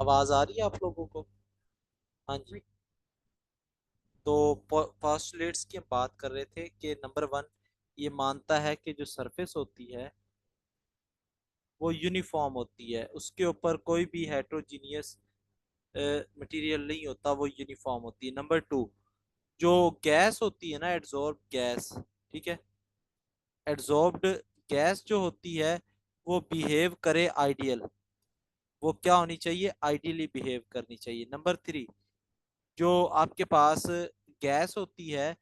आवाज आ रही है आप लोगों को? हाँ जी। तो पोस्टुलेट्स की हम बात कर रहे थे कि नंबर वन, ये मानता है कि जो सरफेस होती है वो यूनिफॉर्म होती है, उसके ऊपर कोई भी हेट्रोजीनियस मटेरियल नहीं होता, वो यूनिफॉर्म होती है। नंबर टू, जो गैस होती है ना, एड्सॉर्ब गैस, ठीक है, एड्सॉर्ब्ड गैस जो होती है वो बिहेव करे आइडियल, वो क्या होनी चाहिए, आइडियली बिहेव करनी चाहिए। नंबर थ्री, जो आपके पास गैस होती है,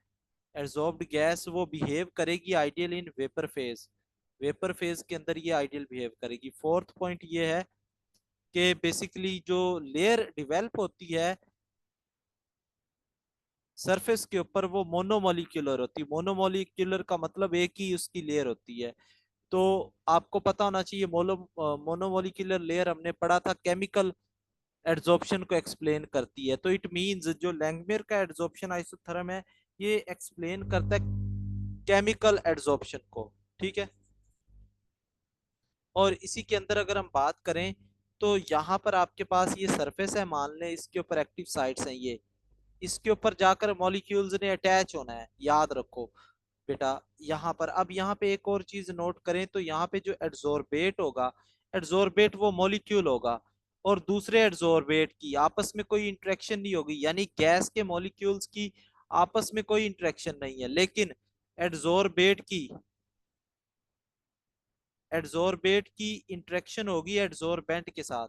एब्जॉर्ब्ड गैस, वो बिहेव करेगी ideal in vapour phase, vapour phase के अंदर ये आइडियल बिहेव करेगी। फोर्थ पॉइंट ये है कि बेसिकली जो लेयर डिवेल्प होती है सरफेस के ऊपर वो मोनोमोलिक्यूलर होती है। मोनोमोलिक्यूलर का मतलब एक ही उसकी लेयर होती है। तो आपको पता होना चाहिए, मोनोमोलिक्यूलर लेयर हमने पढ़ा था केमिकल एड्सॉर्प्शन को एक्सप्लेन करती है। तो इट मींस जो लैंगमियर का एड्सॉर्प्शन आइसोथर्म है ये एक्सप्लेन करता है केमिकल एड्सॉर्प्शन को, ठीक है। और इसी के अंदर अगर हम बात करें तो यहाँ पर आपके पास ये सरफेस है, मान लें इसके ऊपर एक्टिव साइट्स हैं, ये इसके ऊपर जाकर मॉलिक्यूल्स ने अटैच होना है, याद रखो बेटा। यहाँ पर अब यहाँ पे एक और चीज नोट करें तो यहाँ पे जो एड्सोर्बेट होगा, एड्सोर्बेट वो मॉलिक्यूल होगा और दूसरे एड्सोर्बेट की आपस में कोई इंटरेक्शन नहीं होगी, यानी गैस के मॉलिक्यूल्स की आपस में कोई इंटरेक्शन नहीं है, लेकिन एड्सोर्बेट की एड्सोर्बेट की इंटरेक्शन होगी एड्सोर्बेंट के साथ,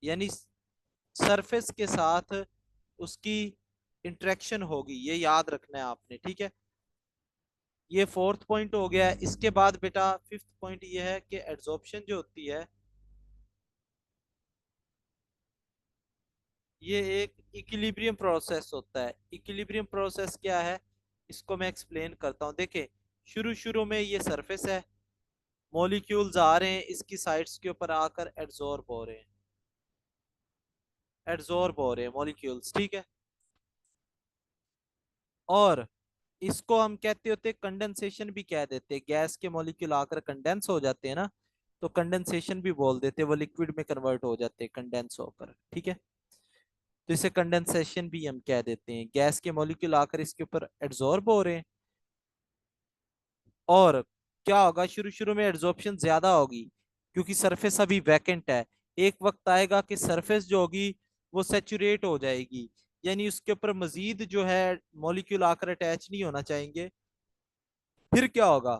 यानी सरफेस के साथ उसकी इंटरेक्शन होगी, ये याद रखना है आपने, ठीक है। ये फोर्थ पॉइंट हो गया। इसके बाद बेटा फिफ्थ पॉइंट ये है कि एड्सॉर्प्शन जो होती है ये एक इक्विलिब्रियम प्रोसेस होता है। इक्विलिब्रियम प्रोसेस क्या है, इसको मैं एक्सप्लेन करता हूँ। देखे, शुरू शुरू में ये सरफेस है, मॉलिक्यूल्स आ रहे हैं इसकी साइड्स के ऊपर आकर एड्सॉर्ब हो रहे हैं, एड्सॉर्ब हो रहे हैं मॉलिक्यूल्स, ठीक है। और इसको हम कहते होते कंडेंसेशन भी कह देते हैं, गैस के मॉलिक्यूल आकर कंडेंस हो जाते हैं ना, तो कंडेंसेशन भी बोल देते हैं, वो लिक्विड में कन्वर्ट हो जाते हैं कंडेंस होकर, ठीक है। तो इसे कंडेंसेशन भी हम कह देते हैं, गैस के मॉलिक्यूल आकर इसके ऊपर एड्सॉर्ब हो रहे हैं। और क्या होगा, शुरू शुरू में एड्सॉर्प्शन ज्यादा होगी क्योंकि सरफेस अभी वैकेंट है। एक वक्त आएगा कि सरफेस जो होगी वो सेचुरेट हो जाएगी, यानी उसके ऊपर मजीद जो है मॉलिक्यूल आकर अटैच नहीं होना चाहेंगे। फिर क्या होगा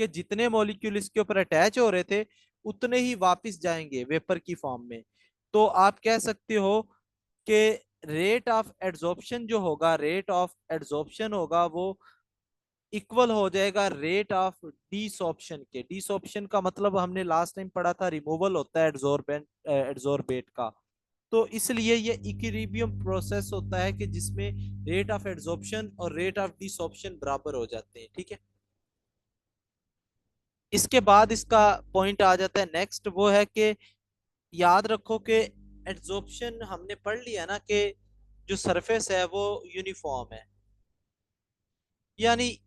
कि जितने मॉलिक्यूल इसके ऊपर अटैच हो रहे थे उतने ही वापस जाएंगे वेपर की फॉर्म में। तो आप कह सकते हो कि रेट ऑफ एड्सॉर्प्शन जो होगा, रेट ऑफ एड्सॉर्प्शन होगा वो इक्वल हो जाएगा रेट ऑफ डिसॉर्प्शन के। डिसॉर्प्शन का मतलब हमने लास्ट टाइम पढ़ा था, रिमूवल होता है एड्सॉर्बेट का। तो इसलिए ये इक्विलिब्रियम प्रोसेस होता है कि जिसमें रेट ऑफ एड्सॉर्प्शन और रेट ऑफ डिसॉर्प्शन बराबर हो जाते हैं, ठीक है। इसके बाद इसका पॉइंट आ जाता है नेक्स्ट, वो है कि याद रखो कि एड्सॉर्प्शन हमने पढ़ लिया ना कि जो सरफेस है वो यूनिफॉर्म है, यानी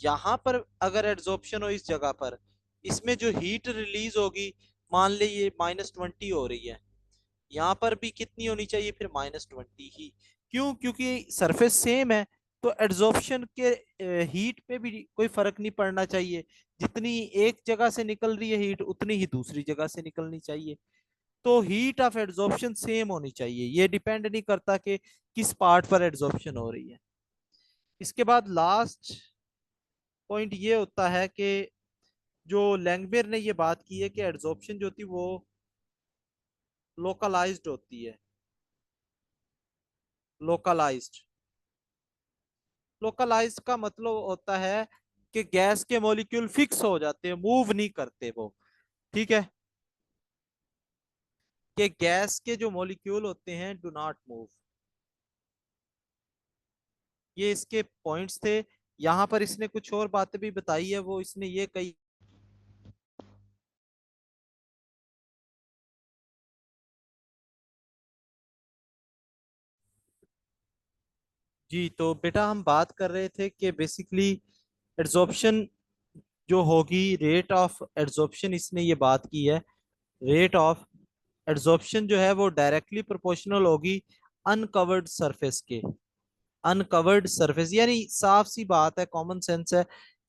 यहां पर अगर एड्सॉर्प्शन हो इस जगह पर, इसमें जो हीट रिलीज होगी, मान ले ये -20 हो रही है, यहाँ पर भी कितनी होनी चाहिए फिर, -20 ही। क्यों? क्योंकि सरफेस सेम है, तो एड्सॉर्प्शन के हीट पे भी कोई फर्क नहीं पड़ना चाहिए। जितनी एक जगह से निकल रही है हीट उतनी ही दूसरी जगह से निकलनी चाहिए। तो हीट ऑफ एड्सॉर्प्शन सेम होनी चाहिए, ये डिपेंड नहीं करता कि किस पार्ट पर एड्सॉर्प्शन हो रही है। इसके बाद लास्ट पॉइंट ये होता है कि जो लैंगमियर ने ये बात की है कि एड्सॉर्प्शन जो होती है वो लोकलाइज्ड होती है, लोकलाइज्ड। लोकलाइज्ड का मतलब होता है कि गैस के मॉलिक्यूल फिक्स हो जाते हैं, मूव नहीं करते वो, ठीक है। कि गैस के जो मॉलिक्यूल होते हैं डू नॉट मूव, ये इसके पॉइंट्स थे। यहाँ पर इसने कुछ और बातें भी बताई है, वो इसने ये कही। जी, तो बेटा हम बात कर रहे थे कि बेसिकली एड्सॉर्प्शन जो होगी रेट ऑफ एड्सॉर्प्शन, इसने ये बात की है, रेट ऑफ एड्सॉर्प्शन जो है वो डायरेक्टली प्रोपोर्शनल होगी अनकवर्ड सरफेस के। अनकवर्ड सरफेस यानी साफ सी बात है, कॉमन सेंस है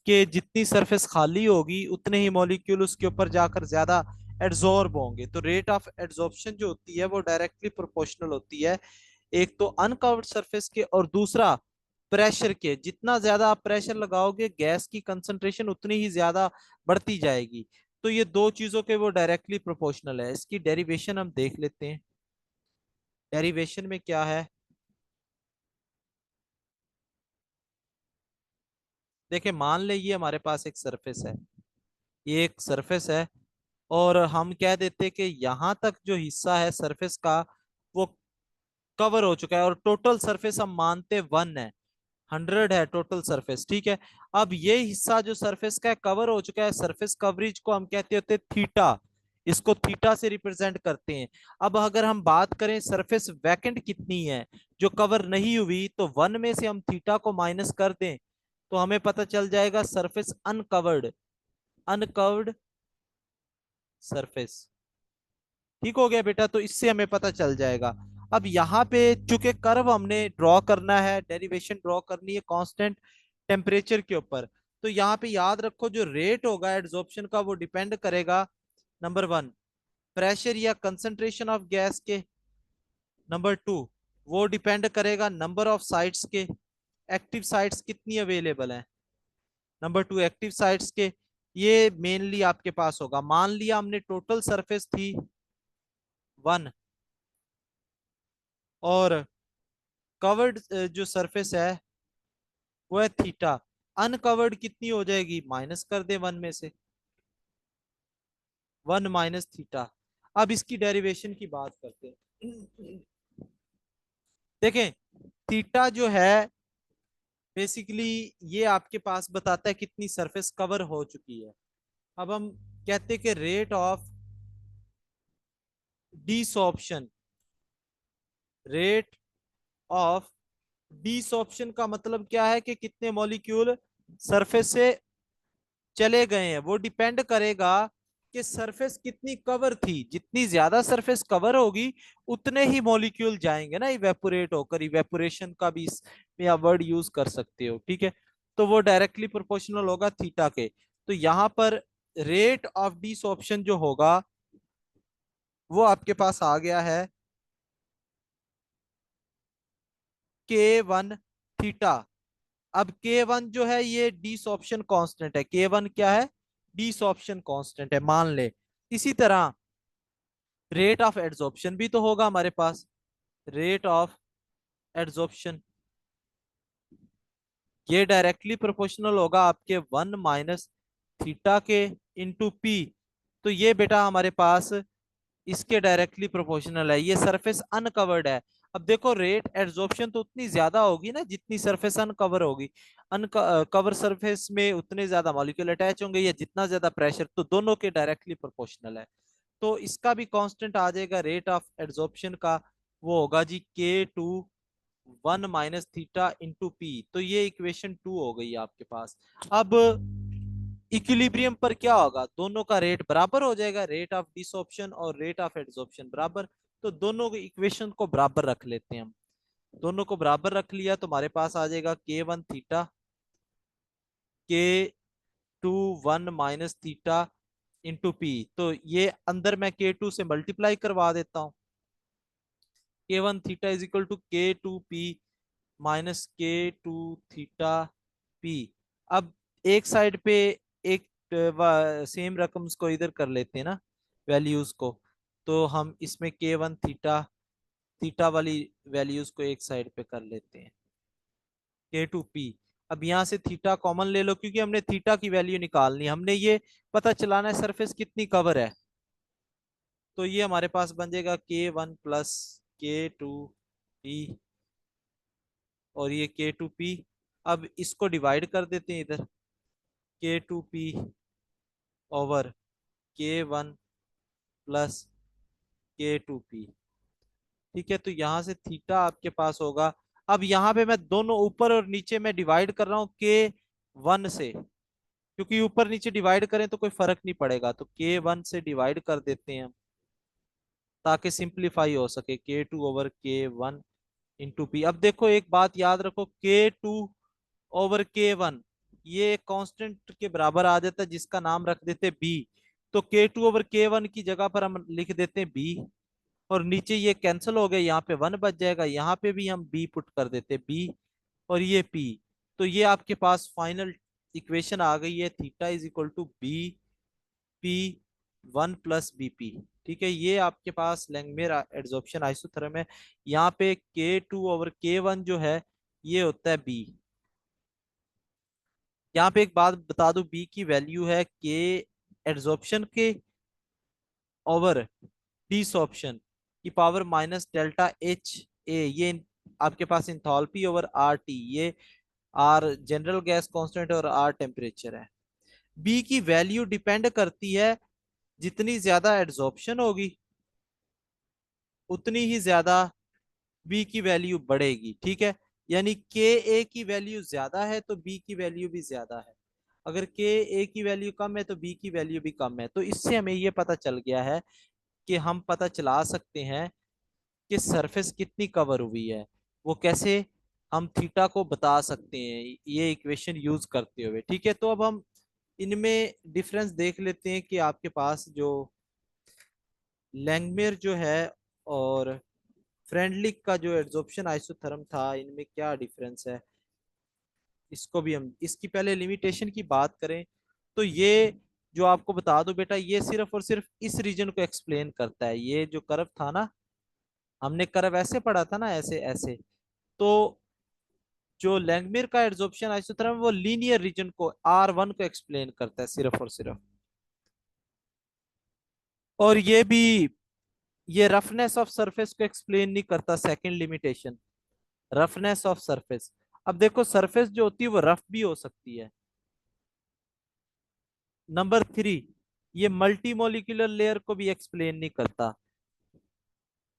कि जितनी सरफेस खाली होगी उतने ही मॉलिक्यूल उसके ऊपर जाकर ज्यादा एड्सॉर्ब होंगे। तो रेट ऑफ एड्सॉर्प्शन जो होती है वो डायरेक्टली प्रोपोर्शनल होती है एक तो अनकवर्ड सरफेस के, और दूसरा प्रेशर के। जितना ज्यादा आप प्रेशर लगाओगे गैस की कंसंट्रेशन उतनी ही ज्यादा बढ़ती जाएगी। तो ये दो चीजों के वो डायरेक्टली प्रोपोर्शनल है। इसकी डेरिवेशन हम देख लेते हैं। डेरिवेशन में क्या है, देखिए मान ले ये हमारे पास एक सरफेस है, ये एक सरफेस है, और हम कह देते हैं कि यहां तक जो हिस्सा है सरफेस का वो कवर हो चुका है, और टोटल सरफेस हम मानते 1 है, 100 है टोटल सरफेस, ठीक है। अब ये हिस्सा जो सरफेस का कवर हो चुका है, सरफेस कवरेज को हम कहते होते हैं थीटा, इसको थीटा से रिप्रेजेंट करते हैं। अब अगर हम बात करें सरफेस वैकेंट कितनी है जो कवर नहीं हुई, तो 1 में से हम थीटा को माइनस कर दें तो हमें पता चल जाएगा सरफेस अनकवर्ड, अनकवर्ड सरफेस। ठीक हो गया बेटा, तो इससे हमें पता चल जाएगा। अब यहाँ पे चूंकि कर्व हमने ड्रॉ करना है, डेरिवेशन ड्रॉ करनी है कांस्टेंट टेम्परेचर के ऊपर, तो यहाँ पे याद रखो जो रेट होगा एड्सॉर्प्शन का वो डिपेंड करेगा नंबर 1 प्रेशर या कंसंट्रेशन ऑफ गैस के, नंबर 2 वो डिपेंड करेगा नंबर ऑफ साइट्स के, एक्टिव साइट्स कितनी अवेलेबल है, नंबर 2 एक्टिव साइट्स के। ये मेनली आपके पास होगा। मान लिया हमने टोटल सरफेस थी 1, और कवर्ड जो सरफेस है वो है थीटा, अनकवर्ड कितनी हो जाएगी, माइनस कर दे 1 में से, 1 माइनस थीटा। अब इसकी डेरिवेशन की बात करते हैं। देखें थीटा जो है बेसिकली ये आपके पास बताता है कितनी सरफेस कवर हो चुकी है। अब हम कहते हैं कि rate of desorption, rate of desorption का मतलब क्या है कि कितने मॉलिक्यूल सरफेस से चले गए हैं। वो डिपेंड करेगा कि सरफेस कितनी कवर थी, जितनी ज्यादा सरफेस कवर होगी उतने ही मॉलिक्यूल जाएंगे ना इवेपोरेट होकर। इवेपोरेशन का भी इसमें आप वर्ड यूज कर सकते हो, ठीक है। तो वो डायरेक्टली प्रोपोर्शनल होगा थीटा के। तो यहाँ पर रेट ऑफ डिसॉर्प्शन जो होगा वो आपके पास आ गया है K1 थीटा। अब K1 जो है ये डिसऑप्शन कांस्टेंट है, K1 क्या है, डिसऑप्शन कांस्टेंट है मान ले। इसी तरह रेट ऑफ एड्सॉर्प्शन भी तो होगा हमारे पास, रेट ऑफ एड्सॉर्प्शन ये डायरेक्टली प्रोपोर्शनल होगा आपके 1 माइनस थीटा के इंटू पी। तो ये बेटा हमारे पास इसके डायरेक्टली प्रोपोर्शनल है, ये सरफेस अनकवर्ड है। अब देखो रेट एड्सॉर्प्शन तो उतनी ज्यादा होगी ना जितनी सरफेस अनकवर होगी, अनकवर सरफेस में उतने ज्यादा मॉलिक्यूल अटैच होंगे, या जितना ज्यादा प्रेशर, तो दोनों के डायरेक्टली प्रोपोर्शनल है। तो इसका भी कांस्टेंट आ जाएगा रेट ऑफ एड्सॉर्प्शन का, वो होगा जी K2 1 minus theta into P. तो ये इक्वेशन 2 हो गई आपके पास। अब इक्विलिब्रियम पर क्या होगा, दोनों का रेट बराबर हो जाएगा, रेट ऑफ डिसऑप्शन और रेट ऑफ एड्सॉर्प्शन बराबर। तो दोनों के इक्वेशन को बराबर रख लेते हैं हम। दोनों को बराबर रख लिया तो हमारे पास आ जाएगा K1 theta, K2 1 minus theta into P. तो ये अंदर मैं K2 से मल्टीप्लाई करवा देता हूँ। K1 theta is equal to K2 P minus K2 theta P. अब एक साइड पे एक सेम रकम्स को इधर कर लेते हैं ना, वैल्यूज को। तो हम इसमें K1 थीटा, थीटा वाली वैल्यूज को एक साइड पे कर लेते हैं, K2 पी। अब यहाँ से थीटा कॉमन ले लो क्योंकि हमने थीटा की वैल्यू निकालनी है, हमने ये पता चलाना है सरफेस कितनी कवर है। तो ये हमारे पास बन जाएगा K1 प्लस K2 पी, और ये K2 पी। अब इसको डिवाइड कर देते हैं इधर, K2 P over K1 plus K2 P. ठीक है, तो यहां से थीटा आपके पास होगा। अब यहाँ पे मैं दोनों ऊपर और नीचे में डिवाइड कर रहा हूँ K1 से, क्योंकि ऊपर नीचे डिवाइड करें तो कोई फर्क नहीं पड़ेगा, तो K1 से डिवाइड कर देते हैं हम, ताकि सिंप्लीफाई हो सके। K2/K1 into P. अब देखो एक बात याद रखो, K2/K1 ये कांस्टेंट के बराबर आ जाता है, जिसका नाम रख देते बी। तो K2/K1 की जगह पर हम लिख देते हैं बी, और नीचे ये कैंसिल हो गए, यहाँ पे 1 बच जाएगा, यहाँ पे भी हम बी पुट कर देते बी, और ये पी। तो ये आपके पास फाइनल इक्वेशन आ गई है, θ = B P 1 + BP। ठीक है, ये आपके पास लैंगमेयर एडसॉर्प्शन आइसोथर्म है। यहाँ पे K2/K1 जो है ये होता है बी। यहाँ पे एक बात बता दूं, बी की वैल्यू है के एडसॉर्प्शन के ओवर डिसॉर्प्शन की पावर -ΔHA। ये आपके पास इंथाल्पी ओवर RT, ये आर जनरल गैस कांस्टेंट और आर टेम्परेचर है। बी की वैल्यू डिपेंड करती है, जितनी ज्यादा एड्सॉर्प्शन होगी उतनी ही ज्यादा बी की वैल्यू बढ़ेगी। ठीक है, यानी के ए की वैल्यू ज्यादा है तो बी की वैल्यू भी ज्यादा है, अगर के ए की वैल्यू कम है तो बी की वैल्यू भी कम है। तो इससे हमें ये पता चल गया है कि हम पता चला सकते हैं कि सरफेस कितनी कवर हुई है। वो कैसे, हम थीटा को बता सकते हैं ये इक्वेशन यूज करते हुए। ठीक है, तो अब हम इनमें डिफरेंस देख लेते हैं कि आपके पास जो लैंगमेयर जो है और फ्रेंडलिक का जो एड्सॉर्प्शन आइसोथर्म था, इनमें क्या डिफरेंस है। इसको भी हम, इसकी पहले लिमिटेशन की बात करें तो ये जो आपको बता दो बेटा, ये सिर्फ और सिर्फ इस रीजन को एक्सप्लेन करता है। ये जो कर्व था ना, हमने कर्व ऐसे पढ़ा था ना, ऐसे ऐसे। तो जो लैंगमियर का एड्सॉर्प्शन आइसोथर्म वो लीनियर रीजन को, R1 को एक्सप्लेन करता है सिर्फ और सिर्फ। और ये भी, ये रफनेस ऑफ सरफेस को एक्सप्लेन नहीं करता, second limitation, roughness of surface. अब देखो सरफेस जो होती है वो रफ भी हो सकती है। नंबर 3, ये मल्टी मोलिकुलर लेयर को भी एक्सप्लेन नहीं करता,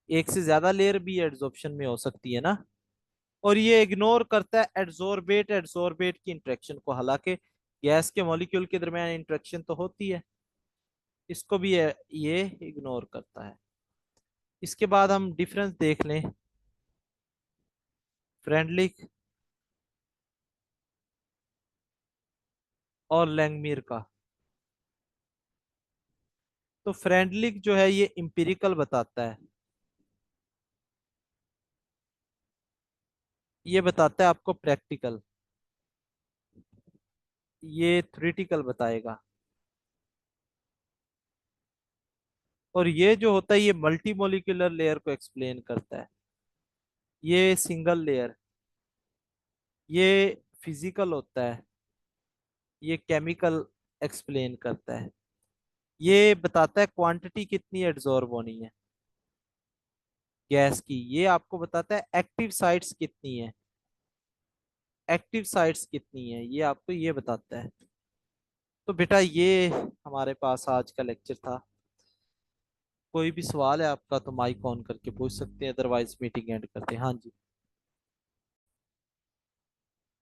एक से ज्यादा लेयर भी एड्सॉर्प्शन में हो सकती है ना। और ये इग्नोर करता है एड्सोर्बेट एड्सोर्बेट की इंटरेक्शन को, हालांकि गैस के मॉलिक्यूल के दरमियान इंटरेक्शन तो होती है, इसको भी ये इग्नोर करता है। इसके बाद हम डिफरेंस देख लें फ्रेंडलिक और लैंगमियर का। तो फ्रेंडलिक जो है ये इंपिरिकल बताता है, ये बताता है आपको प्रैक्टिकल, ये थ्योरेटिकल बताएगा। और ये जो होता है ये मल्टी मोलिकुलर लेयर को एक्सप्लेन करता है, ये सिंगल लेयर, ये फिजिकल होता है, ये केमिकल एक्सप्लेन करता है। ये बताता है क्वांटिटी कितनी एड्सॉर्ब होनी है गैस की, ये आपको बताता है एक्टिव साइट्स कितनी है, एक्टिव साइट्स कितनी है, ये आपको ये बताता है। तो बेटा ये हमारे पास आज का लेक्चर था। कोई भी सवाल है आपका तो माइक ऑन करके पूछ सकते हैं, अदरवाइज मीटिंग एंड करते हैं। हाँ जी।